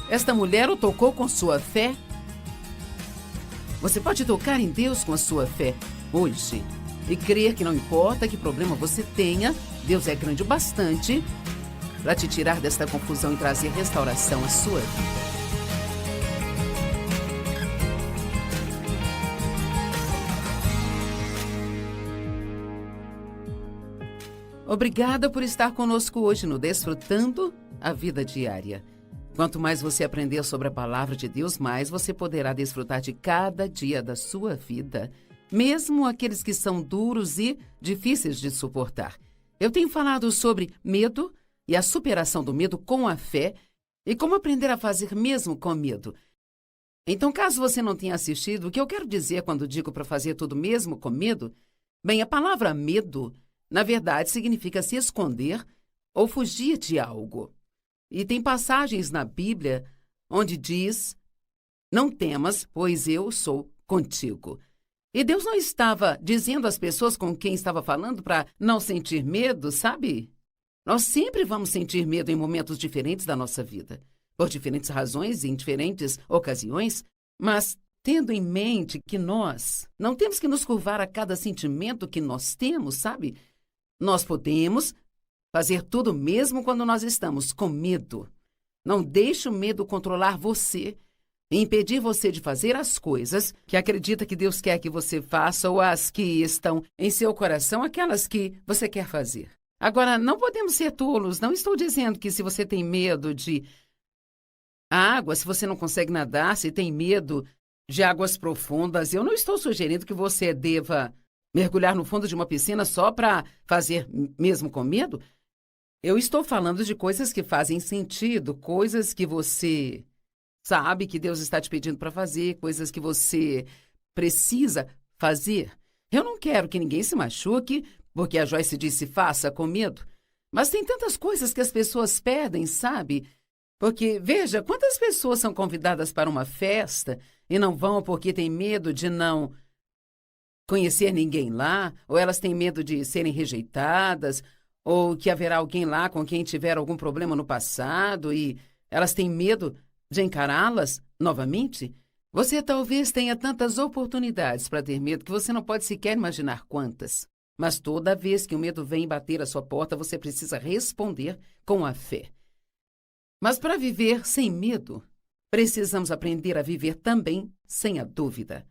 Esta mulher o tocou com sua fé. Você pode tocar em Deus com a sua fé hoje e crer que não importa que problema você tenha, Deus é grande o bastante para te tirar desta confusão e trazer restauração à sua vida. Obrigada por estar conosco hoje no Desfrutando a Vida Diária. Quanto mais você aprender sobre a palavra de Deus, mais você poderá desfrutar de cada dia da sua vida, mesmo aqueles que são duros e difíceis de suportar. Eu tenho falado sobre medo e a superação do medo com a fé e como aprender a fazer mesmo com medo. Então, caso você não tenha assistido, o que eu quero dizer quando digo para fazer tudo mesmo com medo? Bem, a palavra medo, na verdade, significa se esconder ou fugir de algo. E tem passagens na Bíblia onde diz: não temas, pois eu sou contigo. E Deus não estava dizendo às pessoas com quem estava falando para não sentir medo, sabe? Nós sempre vamos sentir medo em momentos diferentes da nossa vida, por diferentes razões e em diferentes ocasiões, mas tendo em mente que nós não temos que nos curvar a cada sentimento que nós temos, sabe? Nós podemos fazer tudo mesmo quando nós estamos com medo. Não deixe o medo controlar você e impedir você de fazer as coisas que acredita que Deus quer que você faça ou as que estão em seu coração, aquelas que você quer fazer. Agora, não podemos ser tolos. Não estou dizendo que se você tem medo de água, se você não consegue nadar, se tem medo de águas profundas, eu não estou sugerindo que você deva mergulhar no fundo de uma piscina só para fazer mesmo com medo. Eu estou falando de coisas que fazem sentido, coisas que você sabe que Deus está te pedindo para fazer, coisas que você precisa fazer. Eu não quero que ninguém se machuque, porque a Joyce disse faça com medo. Mas tem tantas coisas que as pessoas perdem, sabe? Porque, veja, quantas pessoas são convidadas para uma festa e não vão porque têm medo de não conhecer ninguém lá, ou elas têm medo de serem rejeitadas, ou que haverá alguém lá com quem tiveram algum problema no passado e elas têm medo de encará-las novamente? Você talvez tenha tantas oportunidades para ter medo que você não pode sequer imaginar quantas. Mas toda vez que o medo vem bater à sua porta, você precisa responder com a fé. Mas para viver sem medo, precisamos aprender a viver também sem a dúvida.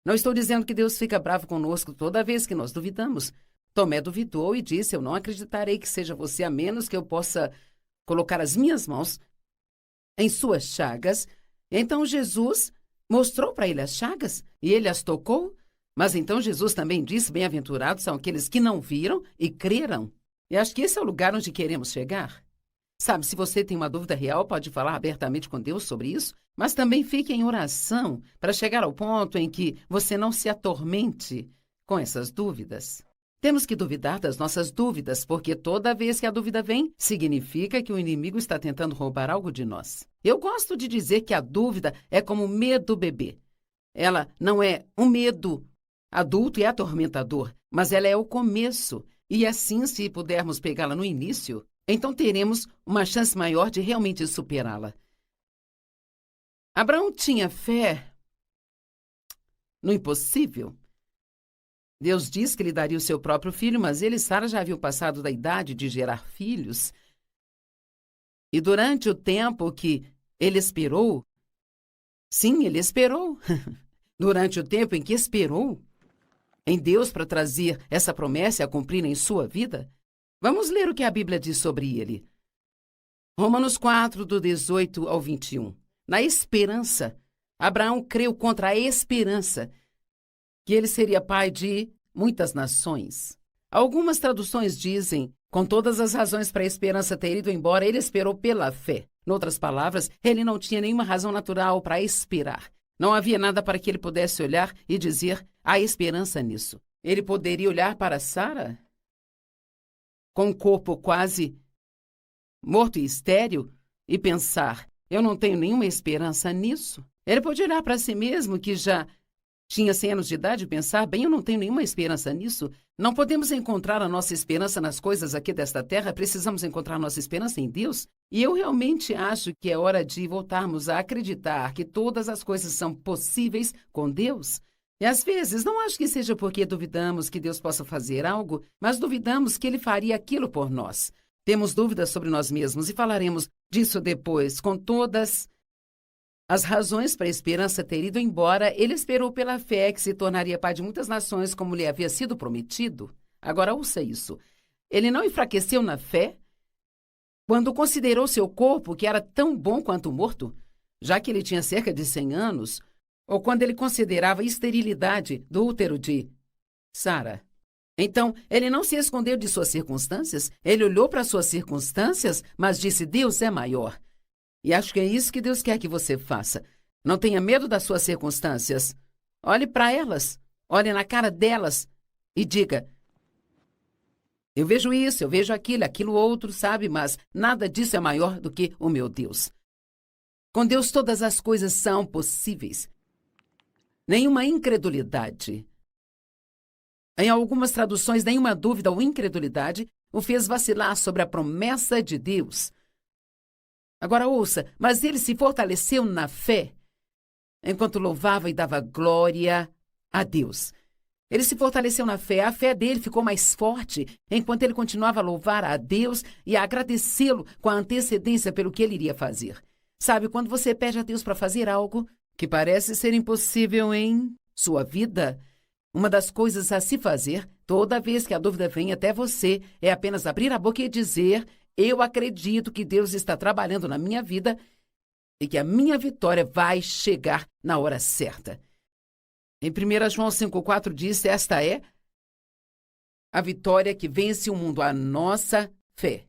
Não estou dizendo que Deus fica bravo conosco toda vez que nós duvidamos. Tomé duvidou e disse: eu não acreditarei que seja você, a menos que eu possa colocar as minhas mãos em suas chagas. Então Jesus mostrou para ele as chagas e ele as tocou. Mas então Jesus também disse: bem-aventurados são aqueles que não viram e creram. E acho que esse é o lugar onde queremos chegar. Sabe, se você tem uma dúvida real, pode falar abertamente com Deus sobre isso, mas também fique em oração para chegar ao ponto em que você não se atormente com essas dúvidas. Temos que duvidar das nossas dúvidas, porque toda vez que a dúvida vem, significa que o inimigo está tentando roubar algo de nós. Eu gosto de dizer que a dúvida é como o medo bebê. Ela não é um medo adulto e atormentador, mas ela é o começo. E assim, se pudermos pegá-la no início, então teremos uma chance maior de realmente superá-la. Abraão tinha fé no impossível. Deus diz que lhe daria o seu próprio filho, mas ele e Sara já haviam passado da idade de gerar filhos. E durante o tempo que ele esperou, sim, ele esperou. Durante o tempo em que esperou em Deus para trazer essa promessa a cumprir em sua vida, vamos ler o que a Bíblia diz sobre ele. Romanos 4, do 18 ao 21. Na esperança, Abraão creu contra a esperança que ele seria pai de muitas nações. Algumas traduções dizem, com todas as razões para a esperança ter ido embora, ele esperou pela fé. Em outras palavras, ele não tinha nenhuma razão natural para esperar. Não havia nada para que ele pudesse olhar e dizer: há esperança nisso. Ele poderia olhar para Sara, com um corpo quase morto e estéril, e pensar: eu não tenho nenhuma esperança nisso. Ele pode olhar para si mesmo, que já Tinha 100 anos de idade e pensar, bem, eu não tenho nenhuma esperança nisso. Não podemos encontrar a nossa esperança nas coisas aqui desta terra, precisamos encontrar a nossa esperança em Deus. E eu realmente acho que é hora de voltarmos a acreditar que todas as coisas são possíveis com Deus. E às vezes, não acho que seja porque duvidamos que Deus possa fazer algo, mas duvidamos que Ele faria aquilo por nós. Temos dúvidas sobre nós mesmos e falaremos disso depois, com todas as razões para a esperança ter ido embora. Ele esperou pela fé que se tornaria pai de muitas nações como lhe havia sido prometido. Agora ouça isso. Ele não enfraqueceu na fé quando considerou seu corpo que era tão bom quanto morto, já que ele tinha cerca de 100 anos, ou quando ele considerava a esterilidade do útero de Sara. Então, ele não se escondeu de suas circunstâncias, ele olhou para suas circunstâncias, mas disse: Deus é maior. E acho que é isso que Deus quer que você faça. Não tenha medo das suas circunstâncias. Olhe para elas, olhe na cara delas e diga: eu vejo isso, eu vejo aquilo, aquilo outro, sabe? Mas nada disso é maior do que o meu Deus. Com Deus todas as coisas são possíveis. Nenhuma incredulidade. Em algumas traduções, nenhuma dúvida ou incredulidade o fez vacilar sobre a promessa de Deus. Agora ouça, mas ele se fortaleceu na fé, enquanto louvava e dava glória a Deus. Ele se fortaleceu na fé, a fé dele ficou mais forte, enquanto ele continuava a louvar a Deus e a agradecê-lo com a antecedência pelo que ele iria fazer. Sabe, quando você pede a Deus para fazer algo que parece ser impossível em sua vida, uma das coisas a se fazer, toda vez que a dúvida vem até você, é apenas abrir a boca e dizer: eu acredito que Deus está trabalhando na minha vida e que a minha vitória vai chegar na hora certa. Em 1 João 5,4 diz: esta é a vitória que vence o mundo, a nossa fé.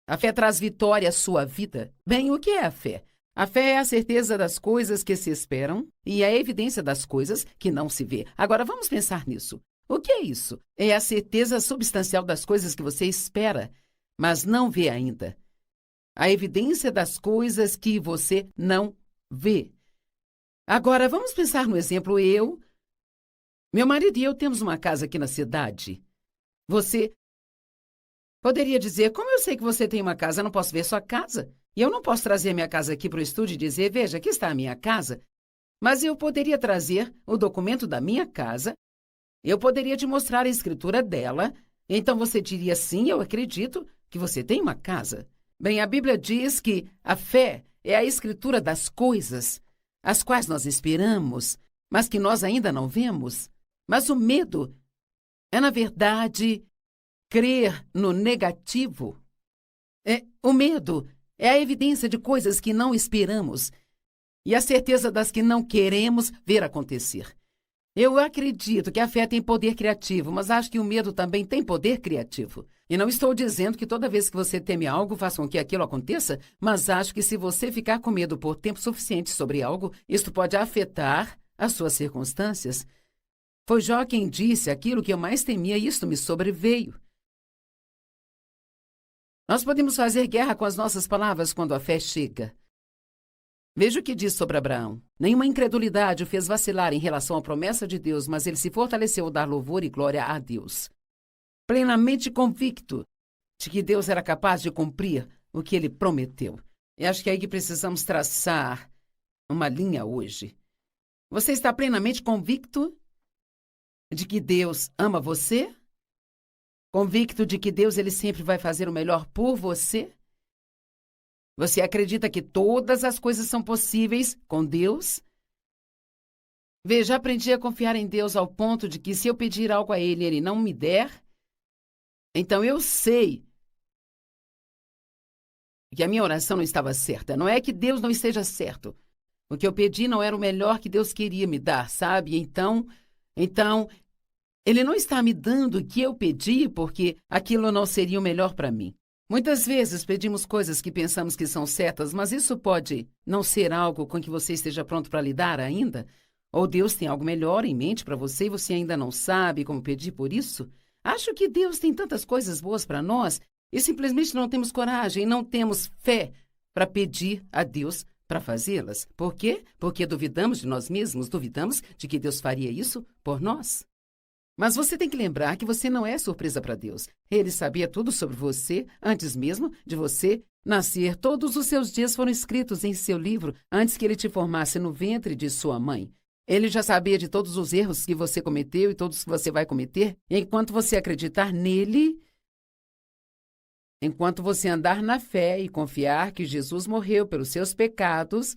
A fé traz vitória à sua vida. Bem, o que é a fé? A fé é a certeza das coisas que se esperam e a evidência das coisas que não se vê. Agora, vamos pensar nisso. O que é isso? É a certeza substancial das coisas que você espera, mas não vê ainda. A evidência das coisas que você não vê. Agora, vamos pensar no exemplo. Meu marido e eu temos uma casa aqui na cidade. Você poderia dizer: como eu sei que você tem uma casa? Eu não posso ver sua casa. E eu não posso trazer minha casa aqui para o estúdio e dizer: veja, aqui está a minha casa. Mas eu poderia trazer o documento da minha casa. Eu poderia te mostrar a escritura dela. Então você diria: sim, eu acredito que você tem uma casa. Bem, a Bíblia diz que a fé é a escritura das coisas, as quais nós esperamos, mas que nós ainda não vemos. Mas o medo é, na verdade, crer no negativo. O medo é a evidência de coisas que não esperamos e a certeza das que não queremos ver acontecer. Eu acredito que a fé tem poder criativo, mas acho que o medo também tem poder criativo. E não estou dizendo que toda vez que você teme algo, faça com que aquilo aconteça, mas acho que se você ficar com medo por tempo suficiente sobre algo, isto pode afetar as suas circunstâncias. Foi Jó quem disse: aquilo que eu mais temia, isto me sobreveio. Nós podemos fazer guerra com as nossas palavras quando a fé chega. Veja o que diz sobre Abraão. Nenhuma incredulidade o fez vacilar em relação à promessa de Deus, mas ele se fortaleceu ao dar louvor e glória a Deus. Plenamente convicto de que Deus era capaz de cumprir o que ele prometeu. E acho que é aí que precisamos traçar uma linha hoje. Você está plenamente convicto de que Deus ama você? Convicto de que Deus ele sempre vai fazer o melhor por você? Você acredita que todas as coisas são possíveis com Deus? Veja, aprendi a confiar em Deus ao ponto de que se eu pedir algo a Ele e Ele não me der, então eu sei que a minha oração não estava certa. Não é que Deus não esteja certo. O que eu pedi não era o melhor que Deus queria me dar, sabe? Então, Ele não está me dando o que eu pedi porque aquilo não seria o melhor para mim. Muitas vezes pedimos coisas que pensamos que são certas, mas isso pode não ser algo com que você esteja pronto para lidar ainda. Ou Deus tem algo melhor em mente para você e você ainda não sabe como pedir por isso. Acho que Deus tem tantas coisas boas para nós e simplesmente não temos coragem, não temos fé para pedir a Deus para fazê-las. Por quê? Porque duvidamos de nós mesmos, duvidamos de que Deus faria isso por nós. Mas você tem que lembrar que você não é surpresa para Deus. Ele sabia tudo sobre você antes mesmo de você nascer. Todos os seus dias foram escritos em seu livro antes que ele te formasse no ventre de sua mãe. Ele já sabia de todos os erros que você cometeu e todos que você vai cometer. E enquanto você acreditar nele, enquanto você andar na fé e confiar que Jesus morreu pelos seus pecados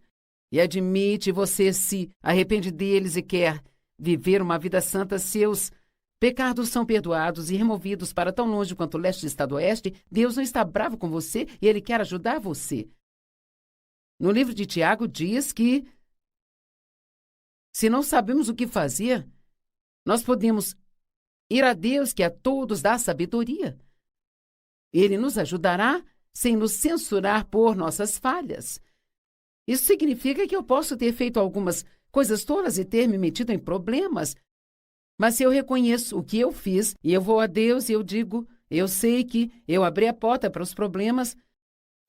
e admite você se arrepende deles e quer viver uma vida santa, seus pecados são perdoados e removidos para tão longe quanto o leste está do oeste. Deus não está bravo com você e Ele quer ajudar você. No livro de Tiago diz que se não sabemos o que fazer, nós podemos ir a Deus, que a todos dá sabedoria. Ele nos ajudará sem nos censurar por nossas falhas. Isso significa que eu posso ter feito algumas coisas tolas e ter me metido em problemas. Mas se eu reconheço o que eu fiz e eu vou a Deus e eu digo, eu sei que eu abri a porta para os problemas,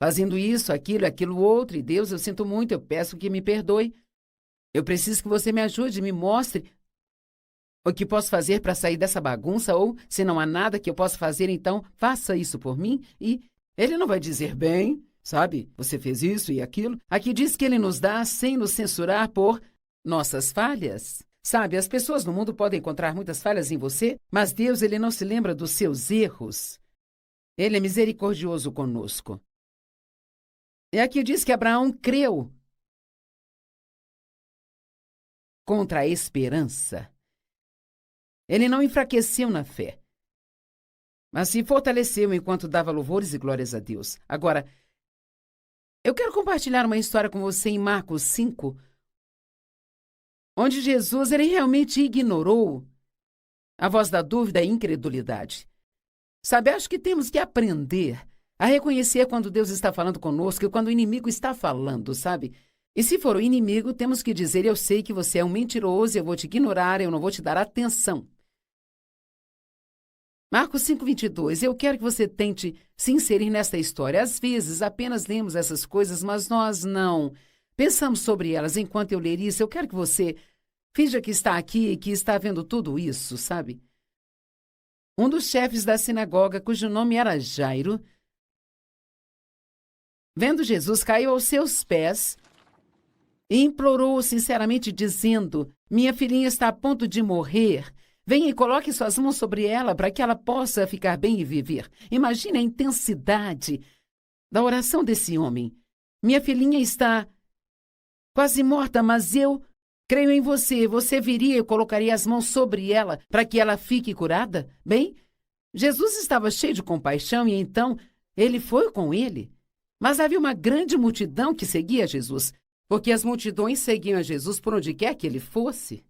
fazendo isso, aquilo outro, e Deus, eu sinto muito, eu peço que me perdoe. Eu preciso que você me ajude, me mostre o que posso fazer para sair dessa bagunça, ou se não há nada que eu possa fazer, então faça isso por mim. E ele não vai dizer, bem, sabe, você fez isso e aquilo. Aqui diz que ele nos dá sem nos censurar por nossas falhas. Sabe, as pessoas no mundo podem encontrar muitas falhas em você, mas Deus, ele não se lembra dos seus erros. Ele é misericordioso conosco. E aqui diz que Abraão creu contra a esperança. Ele não enfraqueceu na fé, mas se fortaleceu enquanto dava louvores e glórias a Deus. Agora, eu quero compartilhar uma história com você em Marcos 5, onde Jesus ele realmente ignorou a voz da dúvida e incredulidade. Sabe, acho que temos que aprender a reconhecer quando Deus está falando conosco e quando o inimigo está falando, sabe? E se for o inimigo, temos que dizer, eu sei que você é um mentiroso, eu vou te ignorar, eu não vou te dar atenção. Marcos 5:22, eu quero que você tente se inserir nesta história. Às vezes, apenas lemos essas coisas, mas nós não pensamos sobre elas. Enquanto eu ler isso, eu quero que você finja que está aqui e que está vendo tudo isso, sabe? Um dos chefes da sinagoga, cujo nome era Jairo, vendo Jesus, caiu aos seus pés e implorou sinceramente, dizendo, minha filhinha está a ponto de morrer. Venha e coloque suas mãos sobre ela para que ela possa ficar bem e viver. Imagine a intensidade da oração desse homem. Minha filhinha está quase morta, mas eu creio em você. Você viria e colocaria as mãos sobre ela para que ela fique curada? Bem, Jesus estava cheio de compaixão e então ele foi com ele. Mas havia uma grande multidão que seguia Jesus, porque as multidões seguiam a Jesus por onde quer que ele fosse.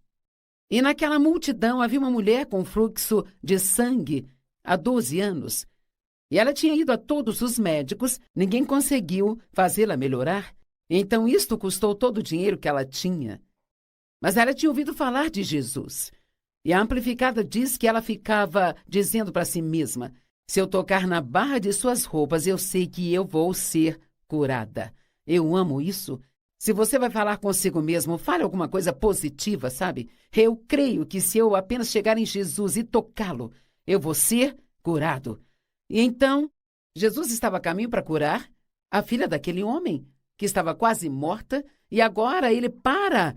E naquela multidão havia uma mulher com fluxo de sangue há 12 anos. E ela tinha ido a todos os médicos, ninguém conseguiu fazê-la melhorar. Então isto custou todo o dinheiro que ela tinha. Mas ela tinha ouvido falar de Jesus. E a amplificada diz que ela ficava dizendo para si mesma, se eu tocar na barra de suas roupas, eu sei que eu vou ser curada. Eu amo isso. Se você vai falar consigo mesmo, fale alguma coisa positiva, sabe? Eu creio que se eu apenas chegar em Jesus e tocá-lo, eu vou ser curado. E então, Jesus estava a caminho para curar a filha daquele homem, que estava quase morta, e agora ele para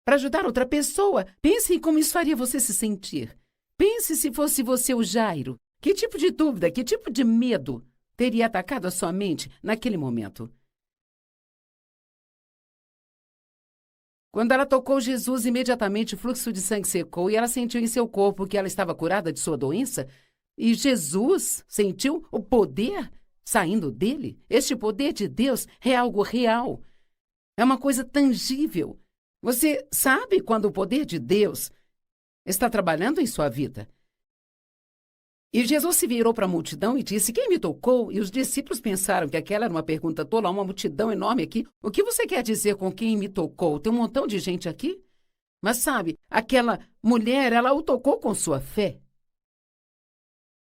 ajudar outra pessoa. Pense em como isso faria você se sentir. Pense se fosse você o Jairo. Que tipo de dúvida, que tipo de medo teria atacado a sua mente naquele momento? Quando ela tocou Jesus, imediatamente o fluxo de sangue secou e ela sentiu em seu corpo que ela estava curada de sua doença. E Jesus sentiu o poder saindo dele. Este poder de Deus é algo real. É uma coisa tangível. Você sabe quando o poder de Deus está trabalhando em sua vida. E Jesus se virou para a multidão e disse, quem me tocou? E os discípulos pensaram que aquela era uma pergunta tola, uma multidão enorme aqui. O que você quer dizer com quem me tocou? Tem um montão de gente aqui. Mas sabe, aquela mulher, ela o tocou com sua fé.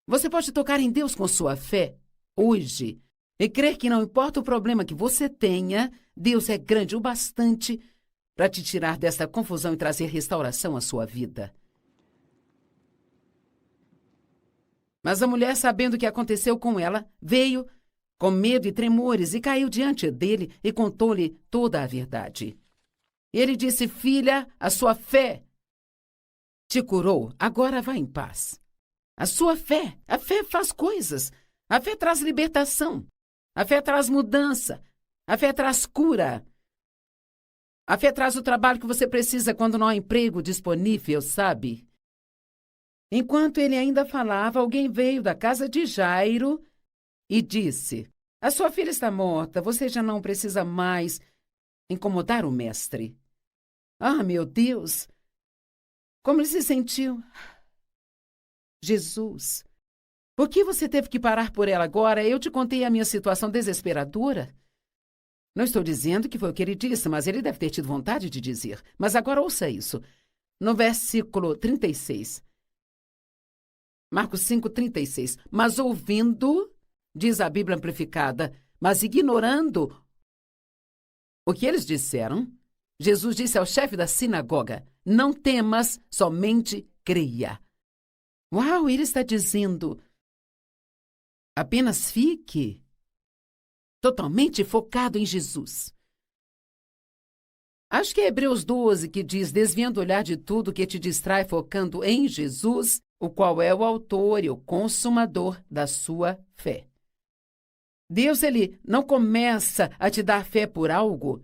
Você pode tocar em Deus com sua fé hoje. e crer que não importa o problema que você tenha, Deus é grande o bastante para te tirar desta confusão e trazer restauração à sua vida. Mas a mulher, sabendo o que aconteceu com ela, veio com medo e tremores e caiu diante dele e contou-lhe toda a verdade. Ele disse: filha, a sua fé te curou, agora vá em paz. A fé faz coisas. A fé traz libertação. A fé traz mudança. A fé traz cura. A fé traz o trabalho que você precisa quando não há emprego disponível, sabe? Enquanto ele ainda falava, alguém veio da casa de Jairo e disse: a sua filha está morta, você já não precisa mais incomodar o mestre. Ah, meu Deus! Como ele se sentiu? Jesus, por que você teve que parar por ela agora? Eu te contei a minha situação desesperadora. Não estou dizendo que foi o que ele disse, mas ele deve ter tido vontade de dizer. Mas agora ouça isso. No versículo 36. Marcos 5:36. Mas ouvindo, diz a Bíblia amplificada, mas ignorando o que eles disseram, Jesus disse ao chefe da sinagoga: não temas, somente creia. Uau, ele está dizendo: apenas fique totalmente focado em Jesus. Acho que é Hebreus 12 que diz: desviando o olhar de tudo que te distrai, focando em Jesus, o qual é o autor e o consumador da sua fé. Deus, ele não começa a te dar fé por algo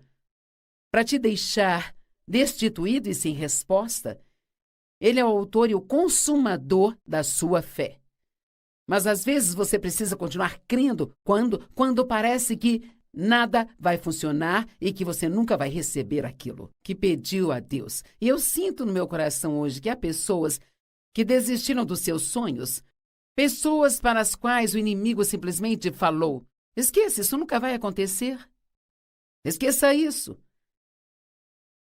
para te deixar destituído e sem resposta. Ele é o autor e o consumador da sua fé. Mas às vezes você precisa continuar crendo quando parece que nada vai funcionar e que você nunca vai receber aquilo que pediu a Deus. E eu sinto no meu coração hoje que há pessoas que desistiram dos seus sonhos, pessoas para as quais o inimigo simplesmente falou: esqueça, isso nunca vai acontecer. Esqueça isso.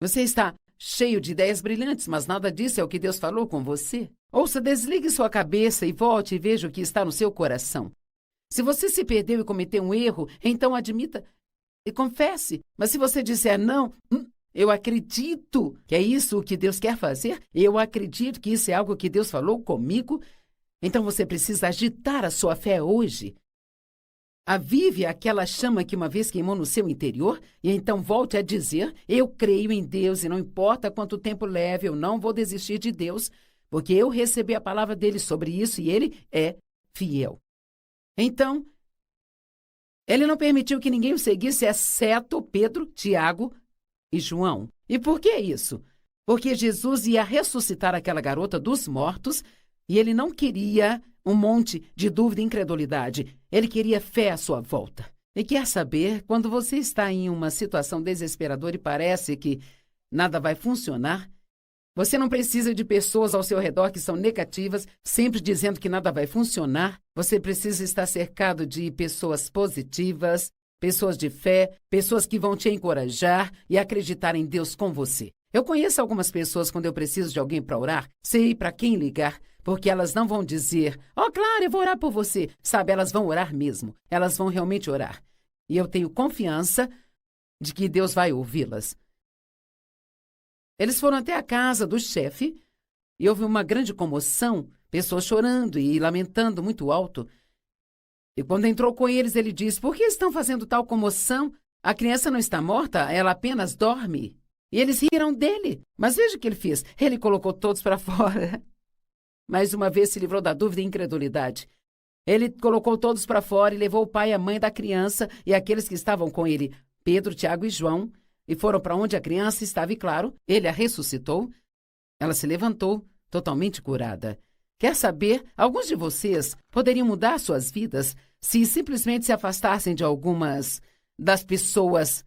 Você está cheio de ideias brilhantes, mas nada disso é o que Deus falou com você. Ouça, desligue sua cabeça e volte e veja o que está no seu coração. Se você se perdeu e cometeu um erro, então admita e confesse. Mas se você disser não, eu acredito que é isso o que Deus quer fazer, eu acredito que isso é algo que Deus falou comigo, então você precisa agitar a sua fé hoje. Avive aquela chama que uma vez queimou no seu interior e então volte a dizer: eu creio em Deus e não importa quanto tempo leve, eu não vou desistir de Deus, porque eu recebi a palavra dele sobre isso e ele é fiel. Então, ele não permitiu que ninguém o seguisse, exceto Pedro, Tiago e João. E por que isso? Porque Jesus ia ressuscitar aquela garota dos mortos e ele não queria um monte de dúvida e incredulidade. Ele queria fé à sua volta. E quer saber, quando você está em uma situação desesperadora e parece que nada vai funcionar, você não precisa de pessoas ao seu redor que são negativas, sempre dizendo que nada vai funcionar. Você precisa estar cercado de pessoas positivas, pessoas de fé, pessoas que vão te encorajar e acreditar em Deus com você. Eu conheço algumas pessoas, quando eu preciso de alguém para orar, sei para quem ligar, porque elas não vão dizer: claro, eu vou orar por você. Sabe, elas vão orar mesmo. Elas vão realmente orar. E eu tenho confiança de que Deus vai ouvi-las. Eles foram até a casa do chefe e houve uma grande comoção, pessoas chorando e lamentando muito alto. E quando entrou com eles, ele disse: por que estão fazendo tal comoção? A criança não está morta, ela apenas dorme. E eles riram dele. Mas veja o que ele fez. Ele colocou todos para fora. Mais uma vez se livrou da dúvida e incredulidade. Ele colocou todos para fora e levou o pai e a mãe da criança e aqueles que estavam com ele, Pedro, Tiago e João, e foram para onde a criança estava e, claro, ele a ressuscitou. Ela se levantou, totalmente curada. Quer saber? Alguns de vocês poderiam mudar suas vidas se simplesmente se afastassem de algumas das pessoas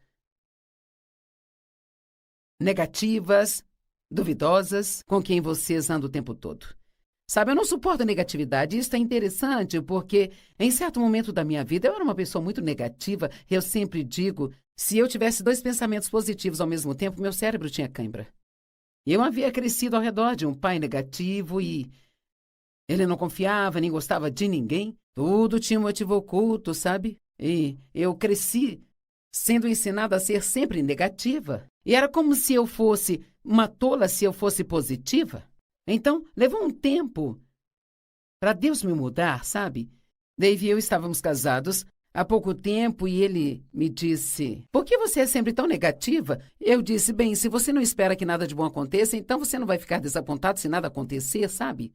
negativas, duvidosas, com quem vocês andam o tempo todo. Sabe, eu não suporto a negatividade. Isso é interessante porque, em certo momento da minha vida, eu era uma pessoa muito negativa. Eu sempre digo, se eu tivesse 2 pensamentos positivos ao mesmo tempo, meu cérebro tinha cãibra. Eu havia crescido ao redor de um pai negativo e ele não confiava nem gostava de ninguém. Tudo tinha um motivo oculto, sabe? E eu cresci sendo ensinada a ser sempre negativa. E era como se eu fosse uma tola se eu fosse positiva. Então, levou um tempo para Deus me mudar, sabe? Dave e eu estávamos casados há pouco tempo e ele me disse: "Por que você é sempre tão negativa?" Eu disse: "Bem, se você não espera que nada de bom aconteça, então você não vai ficar desapontado se nada acontecer, sabe?"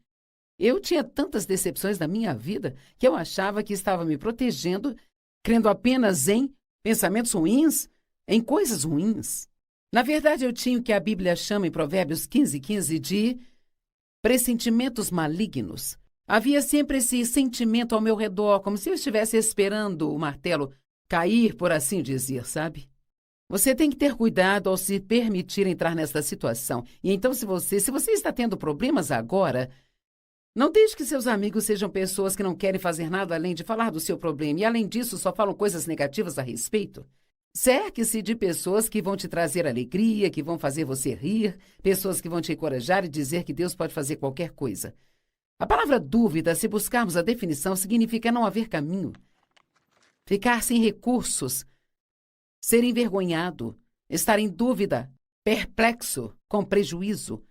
Eu tinha tantas decepções na minha vida que eu achava que estava me protegendo, crendo apenas em pensamentos ruins, em coisas ruins. Na verdade, eu tinha o que a Bíblia chama em Provérbios 15:15 de pressentimentos malignos. Havia sempre esse sentimento ao meu redor, como se eu estivesse esperando o martelo cair, por assim dizer, sabe? Você tem que ter cuidado ao se permitir entrar nessa situação. E então, se você está tendo problemas agora, não deixe que seus amigos sejam pessoas que não querem fazer nada além de falar do seu problema e, além disso, só falam coisas negativas a respeito. Cerque-se de pessoas que vão te trazer alegria, que vão fazer você rir, pessoas que vão te encorajar e dizer que Deus pode fazer qualquer coisa. A palavra dúvida, se buscarmos a definição, significa não haver caminho, ficar sem recursos, ser envergonhado, estar em dúvida, perplexo, com prejuízo.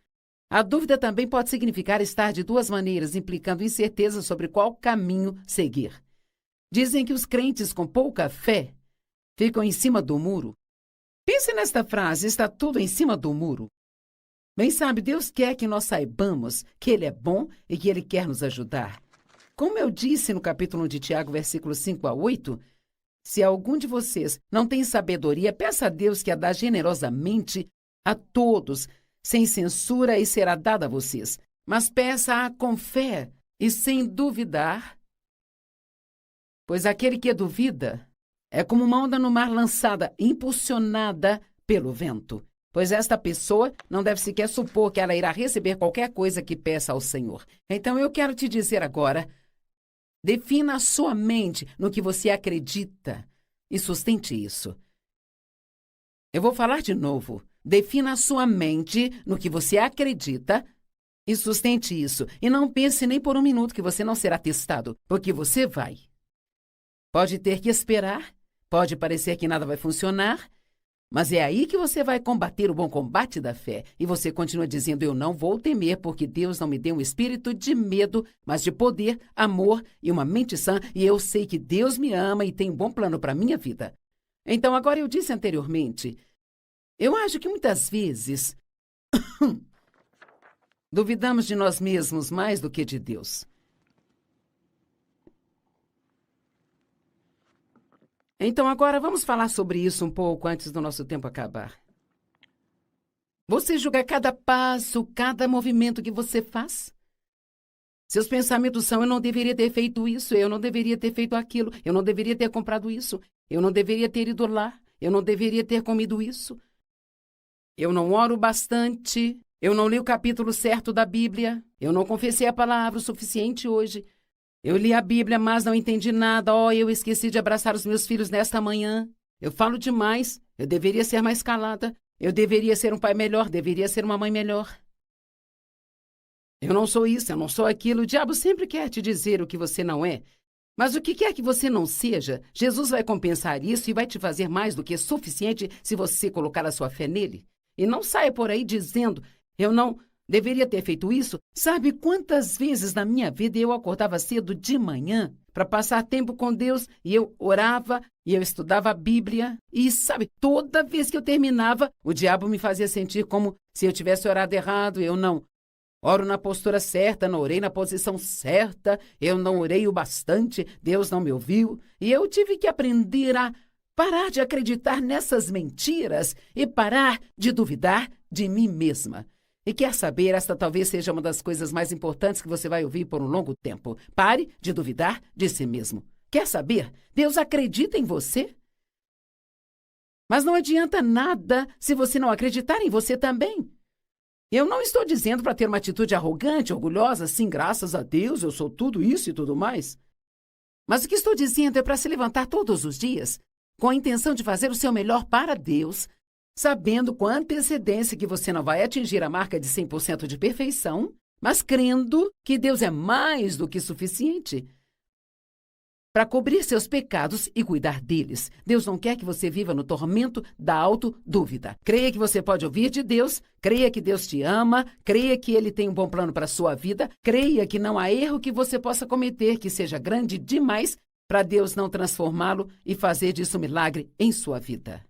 A dúvida também pode significar estar de duas maneiras, implicando incerteza sobre qual caminho seguir. Dizem que os crentes com pouca fé ficam em cima do muro. Pense nesta frase: está tudo em cima do muro. Bem, sabe, Deus quer que nós saibamos que Ele é bom e que Ele quer nos ajudar. Como eu disse no capítulo 1 de Tiago, versículos 5-8, se algum de vocês não tem sabedoria, peça a Deus que a dá generosamente a todos, sem censura, e será dada a vocês. Mas peça-a com fé e sem duvidar, pois aquele que duvida é como uma onda no mar lançada, impulsionada pelo vento. Pois esta pessoa não deve sequer supor que ela irá receber qualquer coisa que peça ao Senhor. Então eu quero te dizer agora, defina a sua mente no que você acredita e sustente isso. Eu vou falar de novo. Defina a sua mente no que você acredita e sustente isso. E não pense nem por um minuto que você não será testado, porque você vai. Pode ter que esperar, pode parecer que nada vai funcionar, mas é aí que você vai combater o bom combate da fé. E você continua dizendo: eu não vou temer, porque Deus não me deu um espírito de medo, mas de poder, amor e uma mente sã. E eu sei que Deus me ama e tem um bom plano para a minha vida. Então, agora eu disse anteriormente, eu acho que muitas vezes duvidamos de nós mesmos mais do que de Deus. Então, agora vamos falar sobre isso um pouco antes do nosso tempo acabar. Você julga cada passo, cada movimento que você faz? Seus pensamentos são: eu não deveria ter feito isso, eu não deveria ter feito aquilo, eu não deveria ter comprado isso, eu não deveria ter ido lá, eu não deveria ter comido isso. Eu não oro bastante, eu não li o capítulo certo da Bíblia, eu não confessei a palavra o suficiente hoje. Eu li a Bíblia, mas não entendi nada. Eu esqueci de abraçar os meus filhos nesta manhã. Eu falo demais. Eu deveria ser mais calada. Eu deveria ser um pai melhor. Deveria ser uma mãe melhor. Eu não sou isso, eu não sou aquilo. O diabo sempre quer te dizer o que você não é. Mas o que quer que você não seja, Jesus vai compensar isso e vai te fazer mais do que suficiente se você colocar a sua fé nele. E não saia por aí dizendo: eu não deveria ter feito isso. Sabe quantas vezes na minha vida eu acordava cedo de manhã para passar tempo com Deus e eu orava e eu estudava a Bíblia? E sabe, toda vez que eu terminava, o diabo me fazia sentir como se eu tivesse orado errado. Eu não oro na postura certa, não orei na posição certa, eu não orei o bastante, Deus não me ouviu. E eu tive que aprender a parar de acreditar nessas mentiras e parar de duvidar de mim mesma. E quer saber, esta talvez seja uma das coisas mais importantes que você vai ouvir por um longo tempo. Pare de duvidar de si mesmo. Quer saber? Deus acredita em você. Mas não adianta nada se você não acreditar em você também. Eu não estou dizendo para ter uma atitude arrogante, orgulhosa, sim, graças a Deus, eu sou tudo isso e tudo mais. Mas o que estou dizendo é para se levantar todos os dias, com a intenção de fazer o seu melhor para Deus, sabendo com antecedência que você não vai atingir a marca de 100% de perfeição, mas crendo que Deus é mais do que suficiente para cobrir seus pecados e cuidar deles. Deus não quer que você viva no tormento da autodúvida. Creia que você pode ouvir de Deus, creia que Deus te ama, creia que Ele tem um bom plano para a sua vida, creia que não há erro que você possa cometer que seja grande demais para Deus não transformá-lo e fazer disso um milagre em sua vida.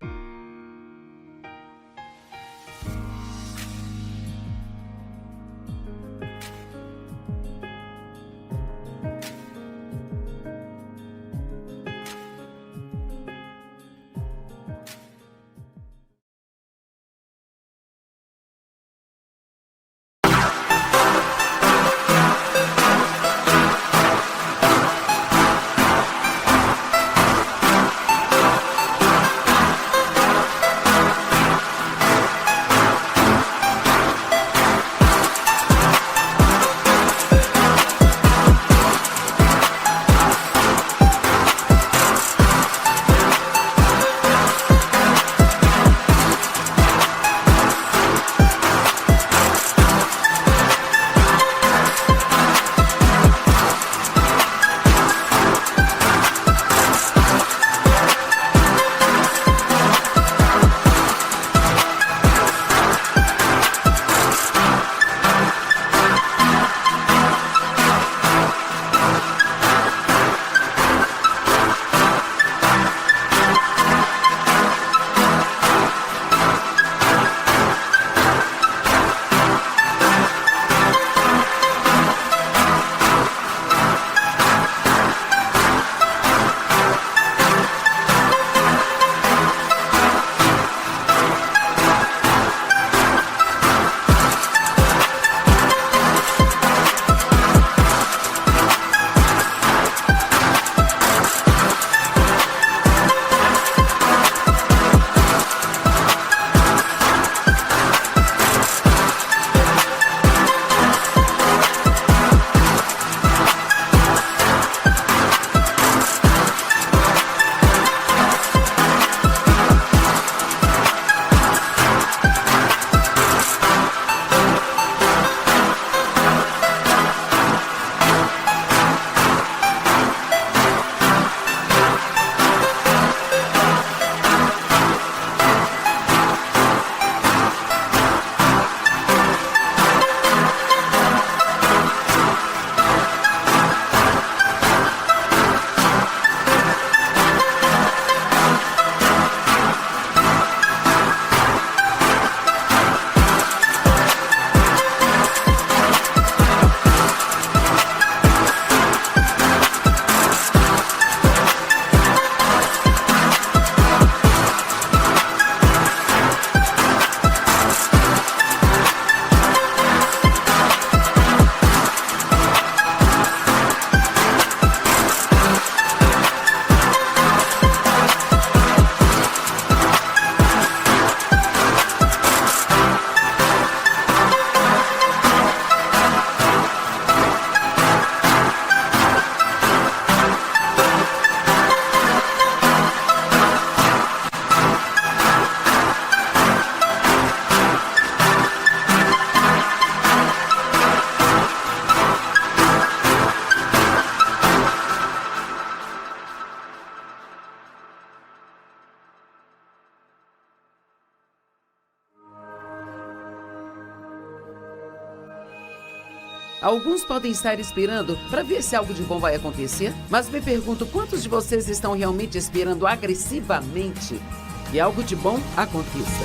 Alguns podem estar esperando para ver se algo de bom vai acontecer, mas me pergunto quantos de vocês estão realmente esperando agressivamente que algo de bom aconteça.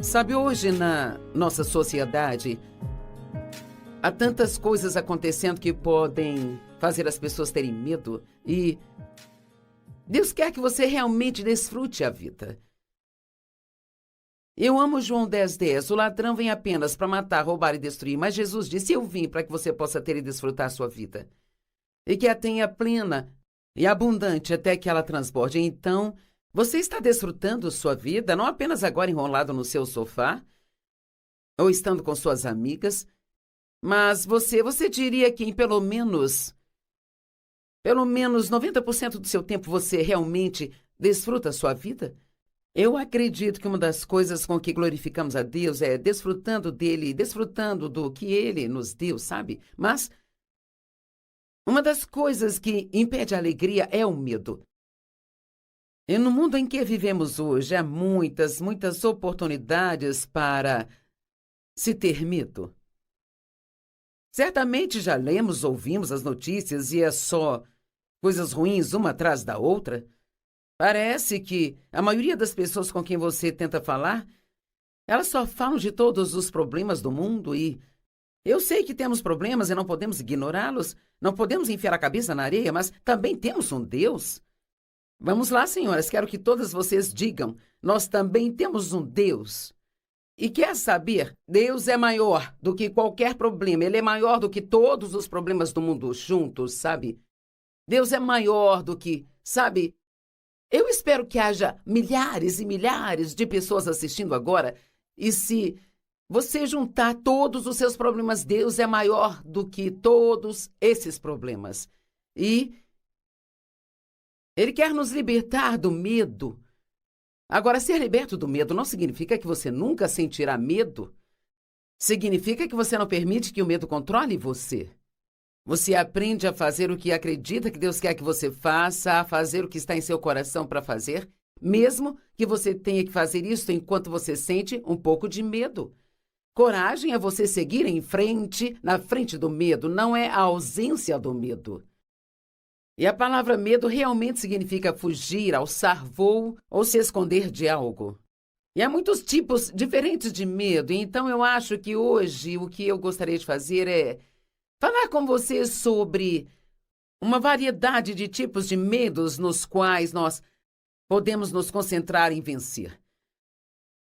Sabe, hoje na nossa sociedade, há tantas coisas acontecendo que podem fazer as pessoas terem medo e Deus quer que você realmente desfrute a vida. Eu amo João 10:10. O ladrão vem apenas para matar, roubar e destruir. Mas Jesus disse, eu vim para que você possa ter e desfrutar a sua vida. E que a tenha plena e abundante até que ela transborde. Então, você está desfrutando sua vida, não apenas agora enrolado no seu sofá, ou estando com suas amigas, mas você diria que em pelo menos 90% do seu tempo você realmente desfruta a sua vida? Eu acredito que uma das coisas com que glorificamos a Deus é desfrutando dele, desfrutando do que ele nos deu, sabe? Mas uma das coisas que impede a alegria é o medo. E no mundo em que vivemos hoje, há muitas oportunidades para se ter medo. Certamente já lemos, ouvimos as notícias e é só coisas ruins uma atrás da outra. Parece que a maioria das pessoas com quem você tenta falar, elas só falam de todos os problemas do mundo e eu sei que temos problemas e não podemos ignorá-los, não podemos enfiar a cabeça na areia, mas também temos um Deus. Vamos lá, senhoras, quero que todas vocês digam, nós também temos um Deus. E quer saber, Deus é maior do que qualquer problema, Ele é maior do que todos os problemas do mundo juntos, sabe? Deus é maior do que, sabe? Eu espero que haja milhares e milhares de pessoas assistindo agora, e se você juntar todos os seus problemas, Deus é maior do que todos esses problemas. E Ele quer nos libertar do medo. Agora, ser liberto do medo não significa que você nunca sentirá medo. Significa que você não permite que o medo controle você. Você aprende a fazer o que acredita que Deus quer que você faça, a fazer o que está em seu coração para fazer, mesmo que você tenha que fazer isso enquanto você sente um pouco de medo. Coragem é você seguir em frente, na frente do medo, não é a ausência do medo. E a palavra medo realmente significa fugir, alçar voo ou se esconder de algo. E há muitos tipos diferentes de medo, então eu acho que hoje o que eu gostaria de fazer é falar com você sobre uma variedade de tipos de medos nos quais nós podemos nos concentrar em vencer.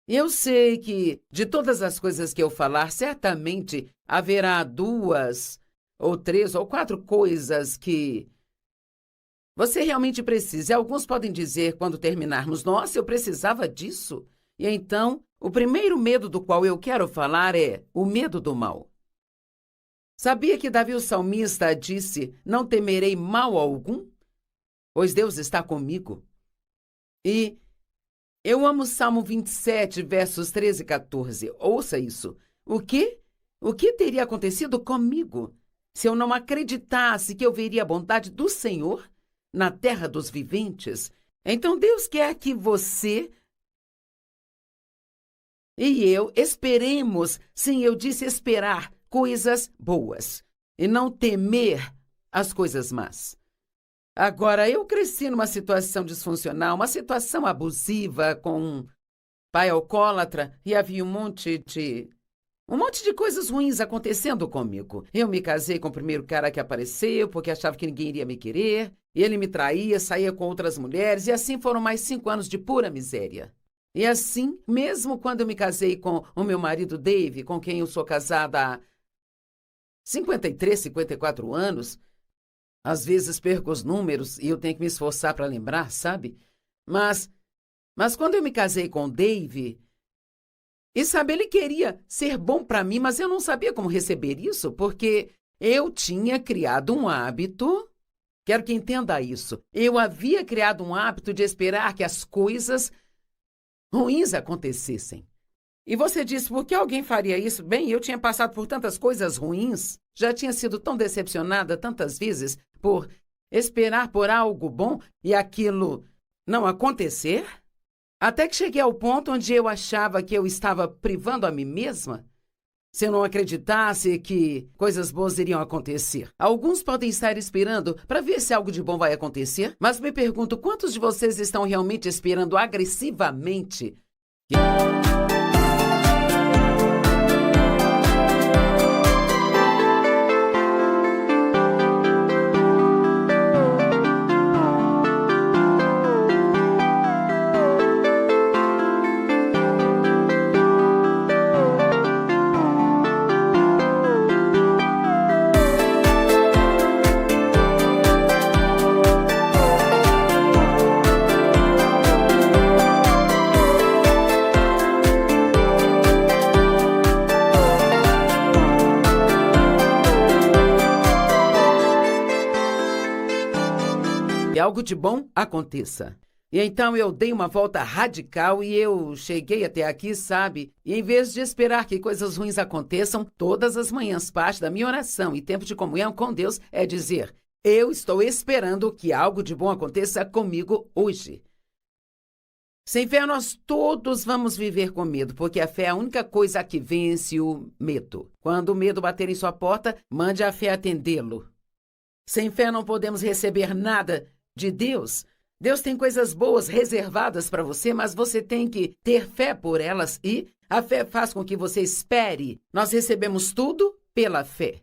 Eu sei que, de todas as coisas que eu falar, certamente haverá 2 ou 3 ou 4 coisas que você realmente precisa. E alguns podem dizer, quando terminarmos, nossa, eu precisava disso. E então, o primeiro medo do qual eu quero falar é o medo do mal. Sabia que Davi, o salmista, disse, não temerei mal algum, pois Deus está comigo? E eu amo o Salmo 27, versos 13 e 14. Ouça isso. O quê? O que teria acontecido comigo se eu não acreditasse que eu veria a bondade do Senhor na terra dos viventes? Então Deus quer que você e eu esperemos, sim, eu disse esperar, coisas boas e não temer as coisas más. Agora, eu cresci numa situação disfuncional, uma situação abusiva com um pai alcoólatra e havia um monte de coisas ruins acontecendo comigo. Eu me casei com o primeiro cara que apareceu porque achava que ninguém iria me querer. E ele me traía, saía com outras mulheres e assim foram mais 5 anos de pura miséria. E assim, mesmo quando eu me casei com o meu marido Dave, com quem eu sou casada há 53, 54 anos, às vezes perco os números e eu tenho que me esforçar para lembrar, sabe? Mas quando eu me casei com o Dave, e sabe, ele queria ser bom para mim, mas eu não sabia como receber isso, porque eu tinha criado um hábito, quero que entenda isso, eu havia criado um hábito de esperar que as coisas ruins acontecessem. E você disse, por que alguém faria isso? Bem, eu tinha passado por tantas coisas ruins, já tinha sido tão decepcionada tantas vezes por esperar por algo bom e aquilo não acontecer, até que cheguei ao ponto onde eu achava que eu estava privando a mim mesma, se eu não acreditasse que coisas boas iriam acontecer. Alguns podem estar esperando para ver se algo de bom vai acontecer, mas me pergunto, quantos de vocês estão realmente esperando agressivamente? Que algo de bom aconteça. E então eu dei uma volta radical e eu cheguei até aqui, sabe? E em vez de esperar que coisas ruins aconteçam, todas as manhãs parte da minha oração e tempo de comunhão com Deus é dizer: eu estou esperando que algo de bom aconteça comigo hoje. Sem fé, nós todos vamos viver com medo, porque a fé é a única coisa que vence o medo. Quando o medo bater em sua porta, mande a fé atendê-lo. Sem fé não podemos receber nada de Deus. Deus tem coisas boas reservadas para você, mas você tem que ter fé por elas e a fé faz com que você espere. Nós recebemos tudo pela fé.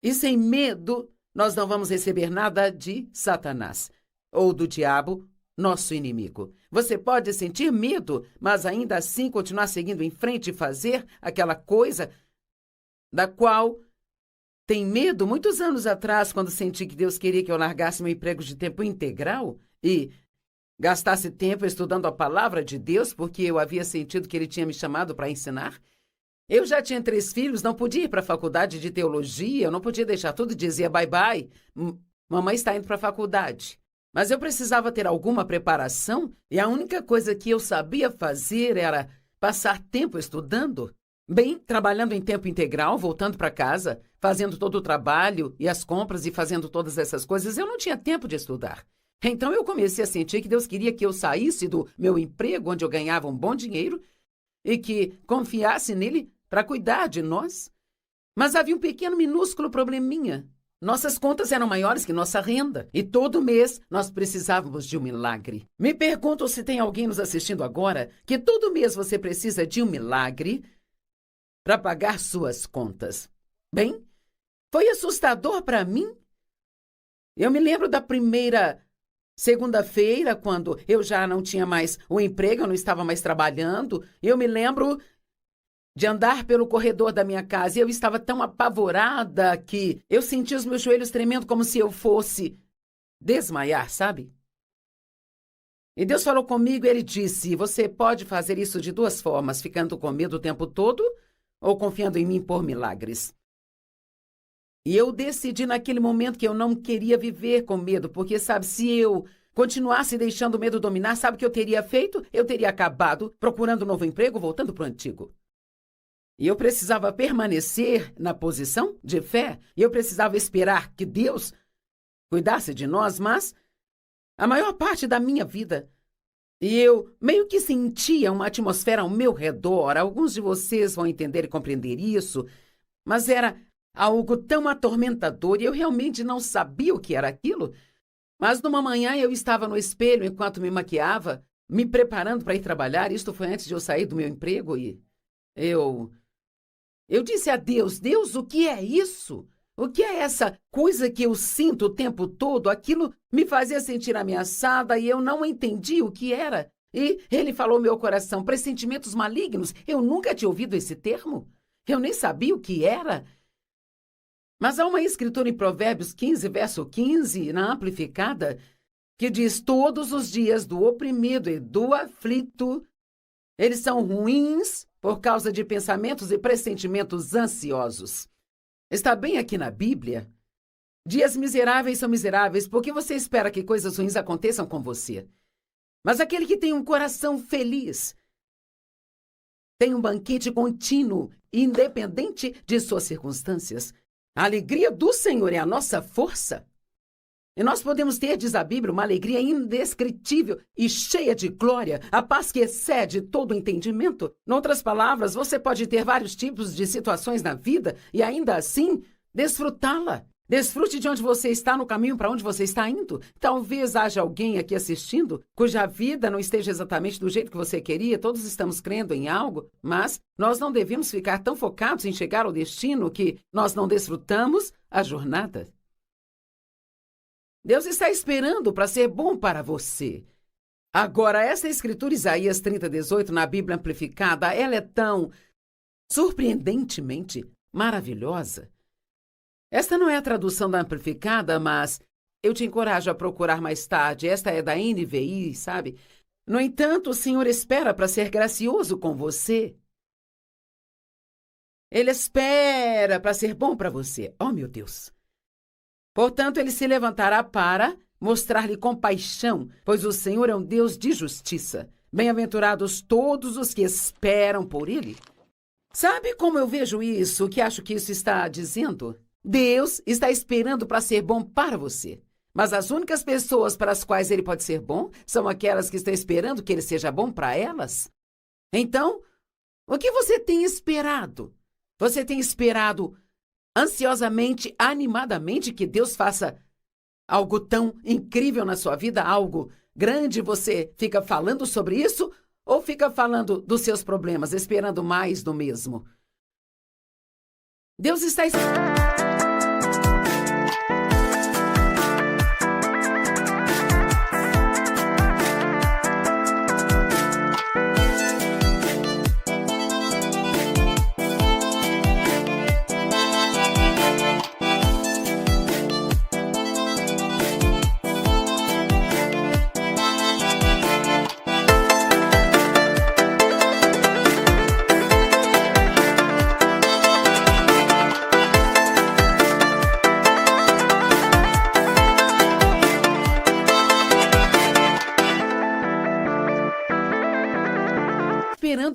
E sem medo, nós não vamos receber nada de Satanás ou do diabo, nosso inimigo. Você pode sentir medo, mas ainda assim continuar seguindo em frente e fazer aquela coisa da qual tem medo. Muitos anos atrás, quando senti que Deus queria que eu largasse meu emprego de tempo integral e gastasse tempo estudando a palavra de Deus, porque eu havia sentido que Ele tinha me chamado para ensinar, eu já tinha 3 filhos, não podia ir para a faculdade de teologia, eu não podia deixar tudo e dizia bye-bye. Mamãe está indo para a faculdade. Mas eu precisava ter alguma preparação e a única coisa que eu sabia fazer era passar tempo estudando. Bem, trabalhando em tempo integral, voltando para casa, fazendo todo o trabalho e as compras e fazendo todas essas coisas, eu não tinha tempo de estudar. Então eu comecei a sentir que Deus queria que eu saísse do meu emprego, onde eu ganhava um bom dinheiro, e que confiasse nele para cuidar de nós. Mas havia um pequeno, minúsculo probleminha. Nossas contas eram maiores que nossa renda. E todo mês nós precisávamos de um milagre. Me pergunto se tem alguém nos assistindo agora que todo mês você precisa de um milagre para pagar suas contas. Bem, foi assustador para mim. Eu me lembro da primeira segunda-feira, quando eu já não tinha mais o emprego, eu não estava mais trabalhando. Eu me lembro de andar pelo corredor da minha casa e eu estava tão apavorada que eu sentia os meus joelhos tremendo como se eu fosse desmaiar, sabe? E Deus falou comigo e Ele disse: você pode fazer isso de 2 formas, ficando com medo o tempo todo ou confiando em mim por milagres. E eu decidi naquele momento que eu não queria viver com medo, porque, sabe, se eu continuasse deixando o medo dominar, sabe o que eu teria feito? Eu teria acabado procurando um novo emprego, voltando para o antigo. E eu precisava permanecer na posição de fé, e eu precisava esperar que Deus cuidasse de nós, mas a maior parte da minha vida, e eu meio que sentia uma atmosfera ao meu redor. Alguns de vocês vão entender e compreender isso, mas era algo tão atormentador e eu realmente não sabia o que era aquilo. Mas numa manhã eu estava no espelho enquanto me maquiava, me preparando para ir trabalhar. Isto foi antes de eu sair do meu emprego e eu disse a Deus: Deus, o que é isso? O que é essa coisa que eu sinto o tempo todo? Aquilo me fazia sentir ameaçada e eu não entendi o que era. E Ele falou ao meu coração: pressentimentos malignos. Eu nunca tinha ouvido esse termo. Eu nem sabia o que era. Mas há uma escritura em Provérbios 15, verso 15, na Amplificada, que diz: todos os dias do oprimido e do aflito, eles são ruins por causa de pensamentos e pressentimentos ansiosos. Está bem aqui na Bíblia. Dias miseráveis são miseráveis porque você espera que coisas ruins aconteçam com você. Mas aquele que tem um coração feliz tem um banquete contínuo, independente de suas circunstâncias. A alegria do Senhor é a nossa força. E nós podemos ter, diz a Bíblia, uma alegria indescritível e cheia de glória, a paz que excede todo o entendimento. Em outras palavras, você pode ter vários tipos de situações na vida e ainda assim desfrutá-la. Desfrute de onde você está, no caminho para onde você está indo. Talvez haja alguém aqui assistindo cuja vida não esteja exatamente do jeito que você queria. Todos estamos crendo em algo, mas nós não devemos ficar tão focados em chegar ao destino que nós não desfrutamos a jornada. Deus está esperando para ser bom para você. Agora, essa escritura, Isaías 30:18, na Bíblia Amplificada, ela é tão surpreendentemente maravilhosa. Esta não é a tradução da Amplificada, mas eu te encorajo a procurar mais tarde. Esta é da NVI, sabe? No entanto, o Senhor espera para ser gracioso com você. Ele espera para ser bom para você. Oh, meu Deus! Portanto, ele se levantará para mostrar-lhe compaixão, pois o Senhor é um Deus de justiça. Bem-aventurados todos os que esperam por Ele. Sabe como eu vejo isso, o que acho que isso está dizendo? Deus está esperando para ser bom para você. Mas as únicas pessoas para as quais Ele pode ser bom são aquelas que estão esperando que Ele seja bom para elas. Então, o que você tem esperado? Você tem esperado ansiosamente, animadamente que Deus faça algo tão incrível na sua vida, algo grande? Você fica falando sobre isso ou fica falando dos seus problemas, esperando mais do mesmo? Deus está esperando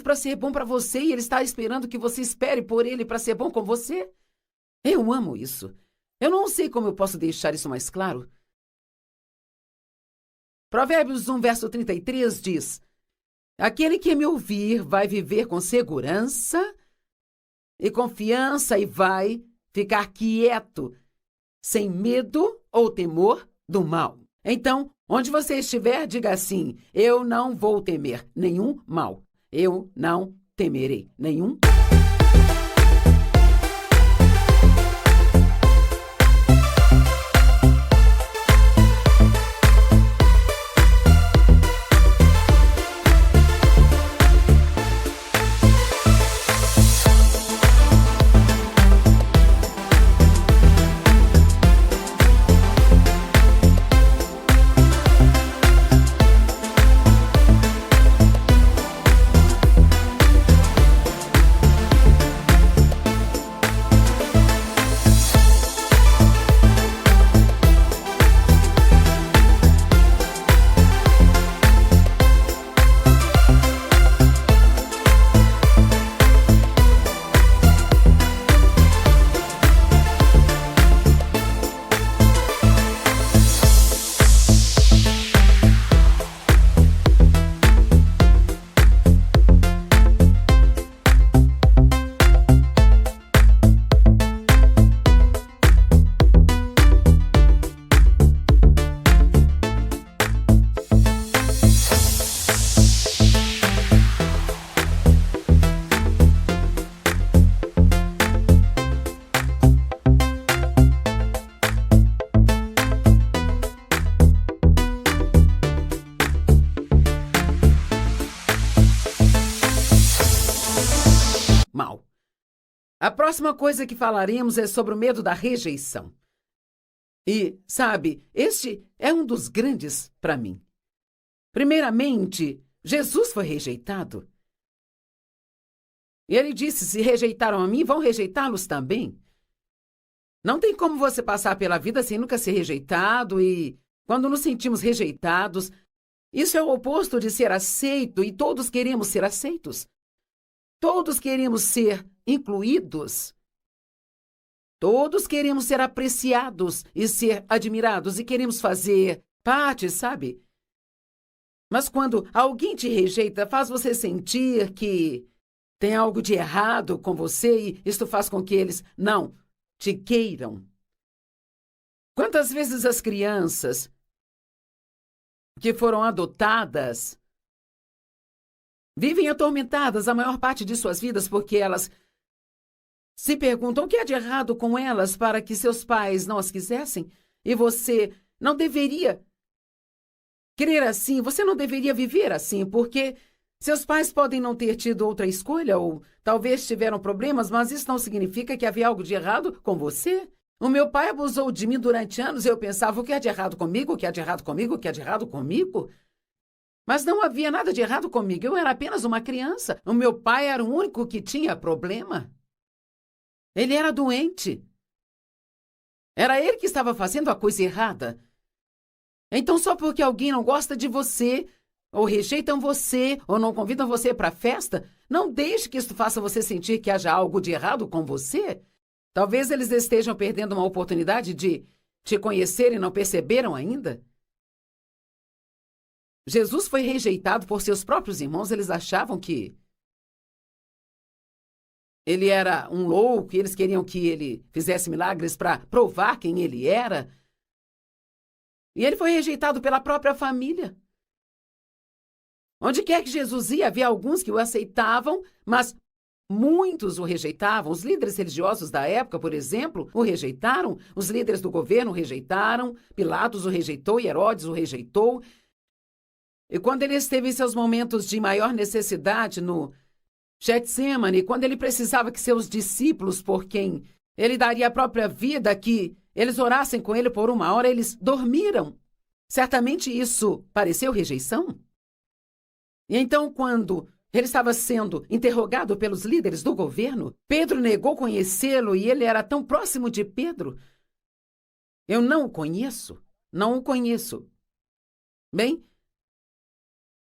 para ser bom para você e Ele está esperando que você espere por Ele para ser bom com você. Eu amo isso. Eu não sei como eu posso deixar isso mais claro. Provérbios 1, verso 33 diz: aquele que me ouvir vai viver com segurança e confiança e vai ficar quieto, sem medo ou temor do mal. Então, onde você estiver, diga assim: eu não vou temer nenhum mal. Eu não temerei nenhum. Mal. A próxima coisa que falaremos é sobre o medo da rejeição. E, sabe, este é um dos grandes para mim. Primeiramente, Jesus foi rejeitado. E ele disse: se rejeitaram a mim, vão rejeitá-los também. Não tem como você passar pela vida sem nunca ser rejeitado, e quando nos sentimos rejeitados, isso é o oposto de ser aceito, e todos queremos ser aceitos. Todos queremos ser incluídos. Todos queremos ser apreciados e ser admirados e queremos fazer parte, sabe? Mas quando alguém te rejeita, faz você sentir que tem algo de errado com você e isto faz com que eles não te queiram. Quantas vezes as crianças que foram adotadas vivem atormentadas a maior parte de suas vidas porque elas se perguntam o que há de errado com elas para que seus pais não as quisessem? E você não deveria crer assim, você não deveria viver assim, porque seus pais podem não ter tido outra escolha ou talvez tiveram problemas, mas isso não significa que havia algo de errado com você. O meu pai abusou de mim durante anos e eu pensava: o que há de errado comigo? O que há de errado comigo? O que há de errado comigo? Mas não havia nada de errado comigo, eu era apenas uma criança. O meu pai era o único que tinha problema. Ele era doente. Era ele que estava fazendo a coisa errada. Então, só porque alguém não gosta de você, ou rejeitam você, ou não convidam você para a festa, não deixe que isso faça você sentir que haja algo de errado com você. Talvez eles estejam perdendo uma oportunidade de te conhecer e não perceberam ainda. Jesus foi rejeitado por seus próprios irmãos. Eles achavam que ele era um louco, e eles queriam que ele fizesse milagres para provar quem ele era. E ele foi rejeitado pela própria família. Onde quer que Jesus ia, havia alguns que o aceitavam, mas muitos o rejeitavam. Os líderes religiosos da época, por exemplo, o rejeitaram. Os líderes do governo o rejeitaram. Pilatos o rejeitou e Herodes o rejeitou. E quando ele esteve em seus momentos de maior necessidade no Getsemane, quando ele precisava que seus discípulos, por quem ele daria a própria vida, que eles orassem com ele por 1 hora, eles dormiram. Certamente isso pareceu rejeição. E então, quando ele estava sendo interrogado pelos líderes do governo, Pedro negou conhecê-lo e ele era tão próximo de Pedro. Eu não o conheço, não o conheço. Bem,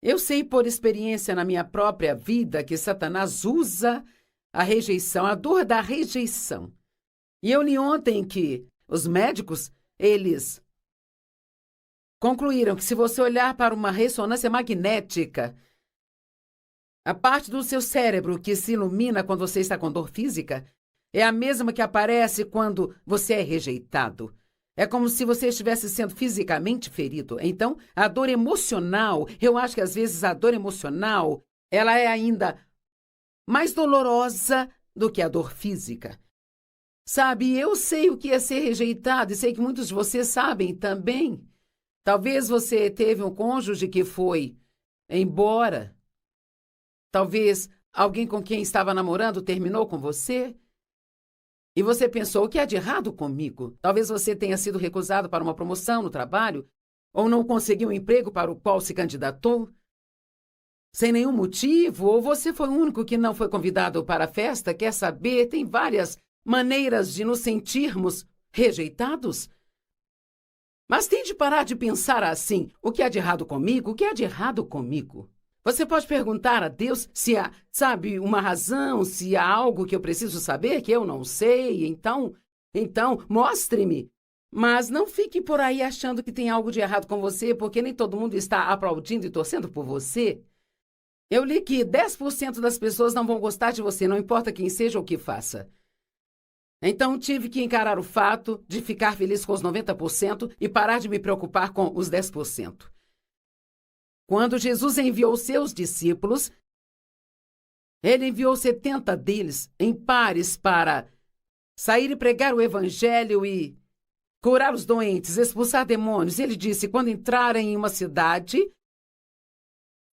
eu sei por experiência na minha própria vida que Satanás usa a rejeição, a dor da rejeição. E eu li ontem que os médicos, eles concluíram que se você olhar para uma ressonância magnética, a parte do seu cérebro que se ilumina quando você está com dor física é a mesma que aparece quando você é rejeitado. É como se você estivesse sendo fisicamente ferido. Então, a dor emocional, eu acho que às vezes a dor emocional, ela é ainda mais dolorosa do que a dor física. Sabe, eu sei o que é ser rejeitado e sei que muitos de vocês sabem também. Talvez você teve um cônjuge que foi embora. Talvez alguém com quem estava namorando terminou com você. E você pensou, o que há de errado comigo? Talvez você tenha sido recusado para uma promoção no trabalho ou não conseguiu um emprego para o qual se candidatou sem nenhum motivo, ou você foi o único que não foi convidado para a festa. Quer saber? Tem várias maneiras de nos sentirmos rejeitados. Mas tem de parar de pensar assim, o que há de errado comigo? O que há de errado comigo? Você pode perguntar a Deus se há, sabe, uma razão, se há algo que eu preciso saber que eu não sei. Então, mostre-me. Mas não fique por aí achando que tem algo de errado com você, porque nem todo mundo está aplaudindo e torcendo por você. Eu li que 10% das pessoas não vão gostar de você, não importa quem seja ou o que faça. Então, tive que encarar o fato de ficar feliz com os 90% e parar de me preocupar com os 10%. Quando Jesus enviou seus discípulos, ele enviou 70 deles em pares para sair e pregar o evangelho e curar os doentes, expulsar demônios. Ele disse, quando entrarem em uma cidade,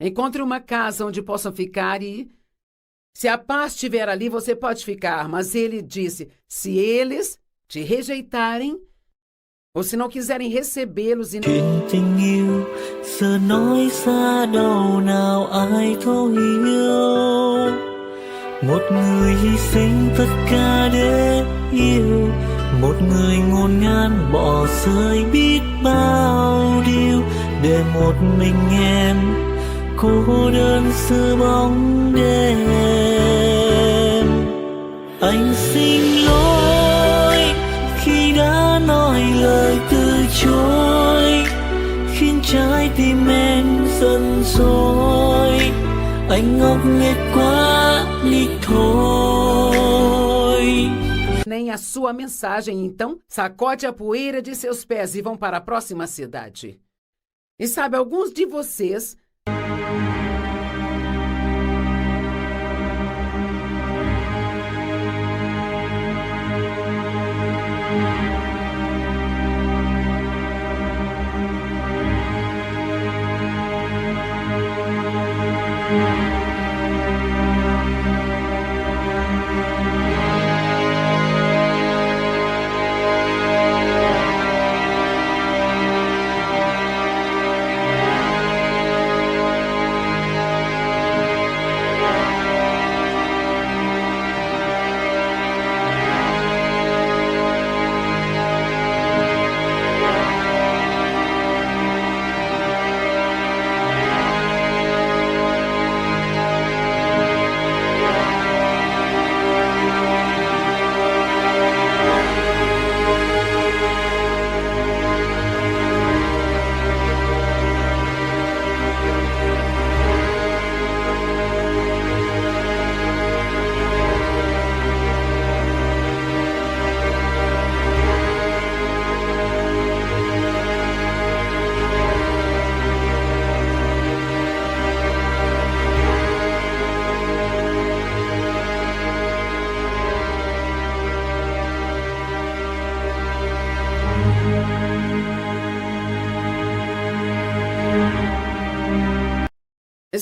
encontre uma casa onde possam ficar e, se a paz estiver ali, você pode ficar. Mas ele disse, se eles te rejeitarem, ou se não quiserem recebê-los e Chuyện tình yêu giờ nói xa đâu nào ai thấu hiểu. Một người hy sinh tất cả để yêu, một người ngổn ngang bỏ rơi biết bao điều để một mình em cô đơn giữa bóng đêm. Anh xin lỗi khi đã nói lời từ chối, khiến trái tim em giận dỗi. Anh ngốc nghếch quá đi thôi. nem a sua mensagem. Então, sacode a poeira de seus pés e vão para a próxima cidade. E sabe, alguns de vocês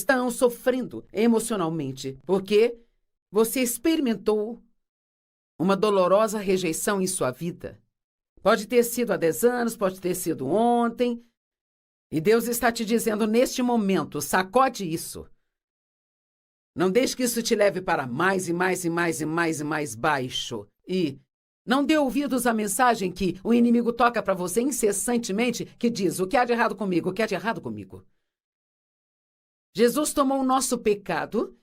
estão sofrendo emocionalmente porque você experimentou uma dolorosa rejeição em sua vida. Pode ter sido há 10 anos, pode ter sido ontem. E Deus está te dizendo neste momento, sacode isso. Não deixe que isso te leve para mais e mais e mais e mais e mais baixo. E não dê ouvidos à mensagem que o inimigo toca para você incessantemente, que diz, o que há de errado comigo, o que há de errado comigo. Jesus tomou o nosso pecado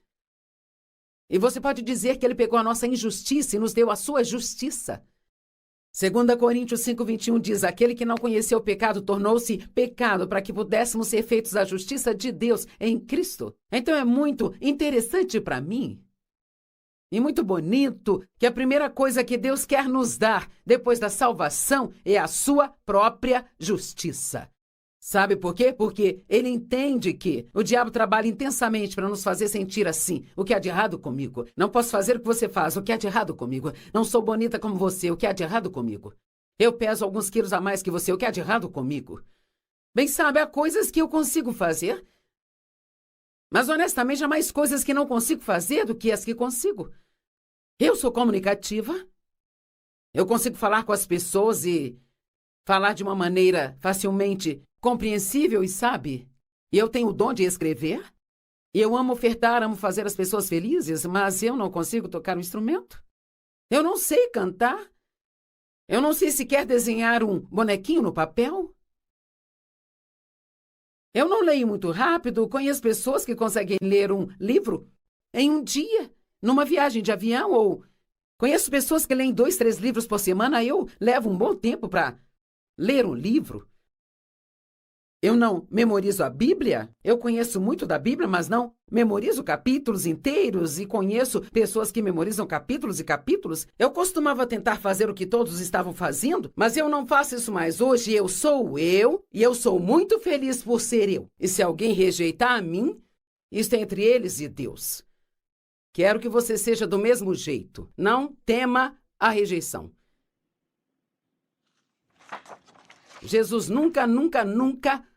e você pode dizer que ele pegou a nossa injustiça e nos deu a sua justiça. 2 Coríntios 5:21 diz, aquele que não conheceu o pecado tornou-se pecado para que pudéssemos ser feitos a justiça de Deus em Cristo. Então é muito interessante para mim e muito bonito que a primeira coisa que Deus quer nos dar depois da salvação é a sua própria justiça. Sabe por quê? Porque ele entende que o diabo trabalha intensamente para nos fazer sentir assim. O que há de errado comigo? Não posso fazer o que você faz. O que há de errado comigo? Não sou bonita como você. O que há de errado comigo? Eu peso alguns quilos a mais que você. O que há de errado comigo? Bem, sabe, há coisas que eu consigo fazer. Mas, honestamente, há mais coisas que não consigo fazer do que as que consigo. Eu sou comunicativa. Eu consigo falar com as pessoas e falar de uma maneira facilmente compreensível e sabe? E eu tenho o dom de escrever. E eu amo ofertar, amo fazer as pessoas felizes, mas eu não consigo tocar um instrumento. Eu não sei cantar. Eu não sei sequer desenhar um bonequinho no papel. Eu não leio muito rápido. Conheço pessoas que conseguem ler um livro em um dia, numa viagem de avião, ou conheço pessoas que leem 2, 3 livros por semana. Eu levo um bom tempo para ler um livro. Eu não memorizo a Bíblia. Eu conheço muito da Bíblia, mas não memorizo capítulos inteiros e conheço pessoas que memorizam capítulos e capítulos. Eu costumava tentar fazer o que todos estavam fazendo, mas eu não faço isso mais. Hoje eu sou eu e eu sou muito feliz por ser eu. E se alguém rejeitar a mim, isso é entre eles e Deus. Quero que você seja do mesmo jeito. Não tema a rejeição. Jesus nunca, nunca, nunca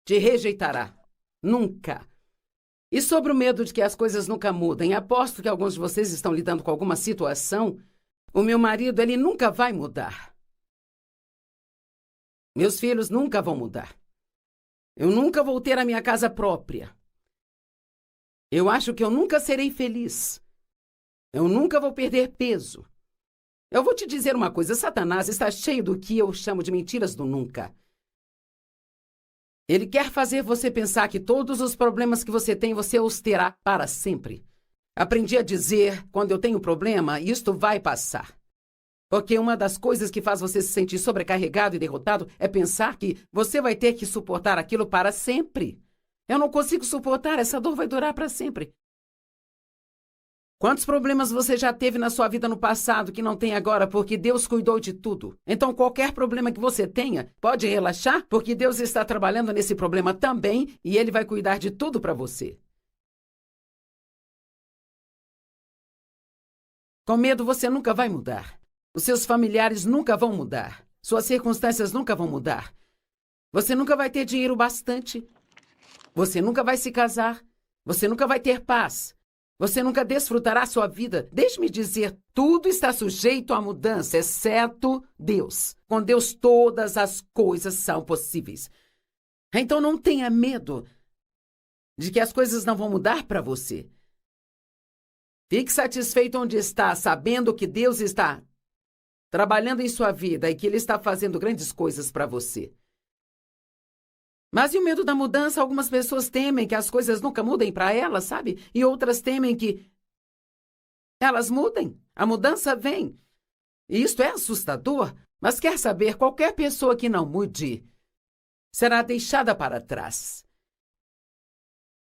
te rejeitará. Nunca. E sobre o medo de que as coisas nunca mudem, aposto que alguns de vocês estão lidando com alguma situação. O meu marido, ele nunca vai mudar. Meus filhos nunca vão mudar. Eu nunca vou ter a minha casa própria. Eu acho que eu nunca serei feliz. Eu nunca vou perder peso. Eu vou te dizer uma coisa, Satanás está cheio do que eu chamo de mentiras do nunca. Ele quer fazer você pensar que todos os problemas que você tem, você os terá para sempre. Aprendi a dizer, quando eu tenho problema, isto vai passar. Porque uma das coisas que faz você se sentir sobrecarregado e derrotado é pensar que você vai ter que suportar aquilo para sempre. Eu não consigo suportar, essa dor vai durar para sempre. Quantos problemas você já teve na sua vida no passado que não tem agora porque Deus cuidou de tudo? Então, qualquer problema que você tenha, pode relaxar porque Deus está trabalhando nesse problema também e Ele vai cuidar de tudo para você. Com medo, você nunca vai mudar. Os seus familiares nunca vão mudar. Suas circunstâncias nunca vão mudar. Você nunca vai ter dinheiro bastante. Você nunca vai se casar. Você nunca vai ter paz. Você nunca desfrutará sua vida. Deixe-me dizer, tudo está sujeito à mudança, exceto Deus. Com Deus, todas as coisas são possíveis. Então, não tenha medo de que as coisas não vão mudar para você. Fique satisfeito onde está, sabendo que Deus está trabalhando em sua vida e que Ele está fazendo grandes coisas para você. Mas e o medo da mudança? Algumas pessoas temem que as coisas nunca mudem para elas, sabe? E outras temem que elas mudem. A mudança vem. E isto é assustador. Mas quer saber, qualquer pessoa que não mude será deixada para trás.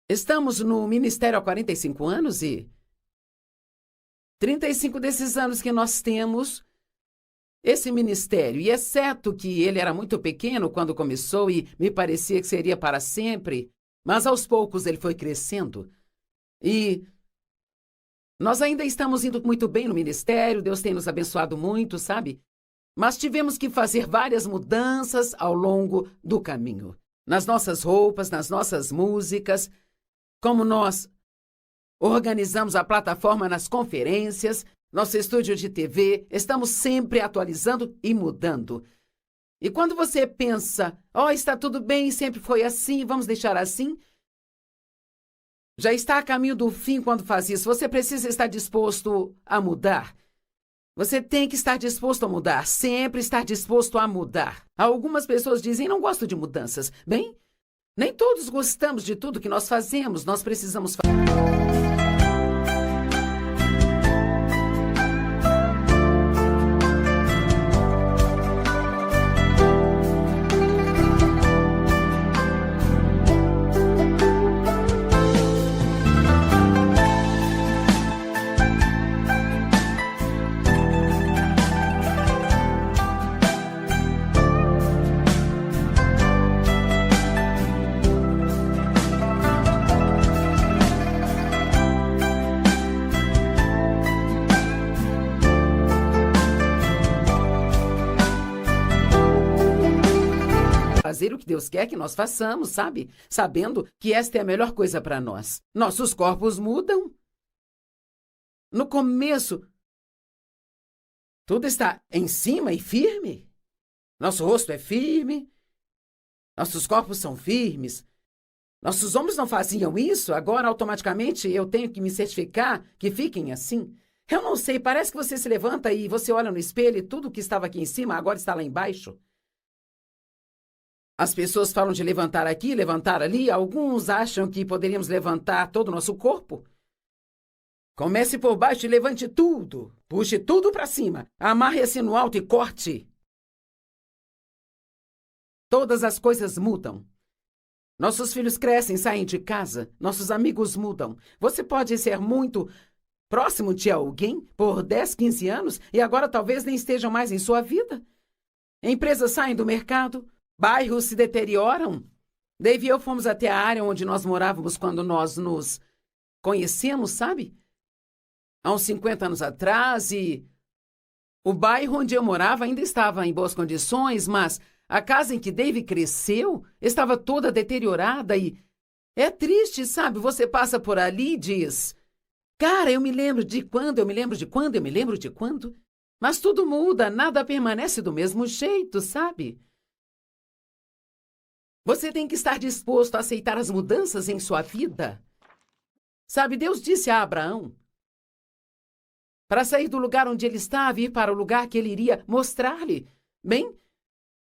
Estamos no ministério há 45 anos e 35 desses anos que nós temos esse ministério, e exceto que ele era muito pequeno quando começou e me parecia que seria para sempre, mas aos poucos ele foi crescendo. E nós ainda estamos indo muito bem no ministério, Deus tem nos abençoado muito, sabe? Mas tivemos que fazer várias mudanças ao longo do caminho. nas nossas roupas, nas nossas músicas, como nós organizamos a plataforma nas conferências, nosso estúdio de TV, estamos sempre atualizando e mudando. E quando você pensa, está tudo bem, sempre foi assim, vamos deixar assim, já está a caminho do fim quando faz isso. Você precisa estar disposto a mudar. Você tem que estar disposto a mudar, sempre estar disposto a mudar. Algumas pessoas dizem, não gosto de mudanças. Bem, nem todos gostamos de tudo que nós fazemos, nós precisamos fazer. Fazer o que Deus quer que nós façamos, sabe? Sabendo que esta é a melhor coisa para nós. Nossos corpos mudam. No começo, tudo está em cima e firme. Nosso rosto é firme. Nossos corpos são firmes. Nossos ombros não faziam isso, agora automaticamente eu tenho que me certificar que fiquem assim. Eu não sei, parece que você se levanta e você olha no espelho e tudo que estava aqui em cima agora está lá embaixo. As pessoas falam de levantar aqui, levantar ali. Alguns acham que poderíamos levantar todo o nosso corpo. Comece por baixo e levante tudo. Puxe tudo para cima. Amarre assim no alto e corte. Todas as coisas mudam. Nossos filhos crescem, saem de casa. Nossos amigos mudam. Você pode ser muito próximo de alguém por 10, 15 anos e agora talvez nem estejam mais em sua vida. Empresas saem do mercado. Bairros se deterioram. Dave e eu fomos até a área onde nós morávamos quando nós nos conhecemos, sabe? Há uns 50 anos atrás, e o bairro onde eu morava ainda estava em boas condições, mas a casa em que Dave cresceu estava toda deteriorada e é triste, sabe? Você passa por ali e diz, cara, eu me lembro de quando, eu me lembro de quando, eu me lembro de quando. Mas tudo muda, nada permanece do mesmo jeito, sabe? Você tem que estar disposto a aceitar as mudanças em sua vida. Sabe, Deus disse a Abraão para sair do lugar onde ele estava e ir para o lugar que ele iria mostrar-lhe. Bem,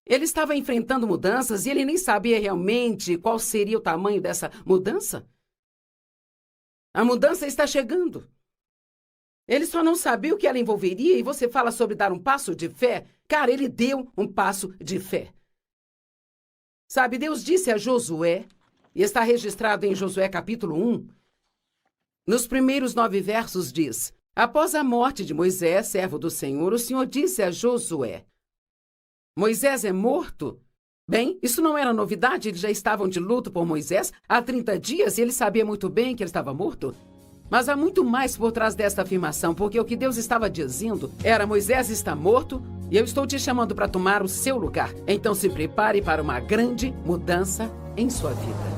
ele estava enfrentando mudanças e ele nem sabia realmente qual seria o tamanho dessa mudança. A mudança está chegando. Ele só não sabia o que ela envolveria e você fala sobre dar um passo de fé. Cara, ele deu um passo de fé. Sabe, Deus disse a Josué, e está registrado em Josué capítulo 1, nos primeiros 9 versos diz, após a morte de Moisés, servo do Senhor, o Senhor disse a Josué, Moisés é morto? Bem, isso não era novidade, eles já estavam de luto por Moisés há 30 dias e ele sabia muito bem que ele estava morto. Mas há muito mais por trás desta afirmação, porque o que Deus estava dizendo era, Moisés está morto, e eu estou te chamando para tomar o seu lugar. Então se prepare para uma grande mudança em sua vida.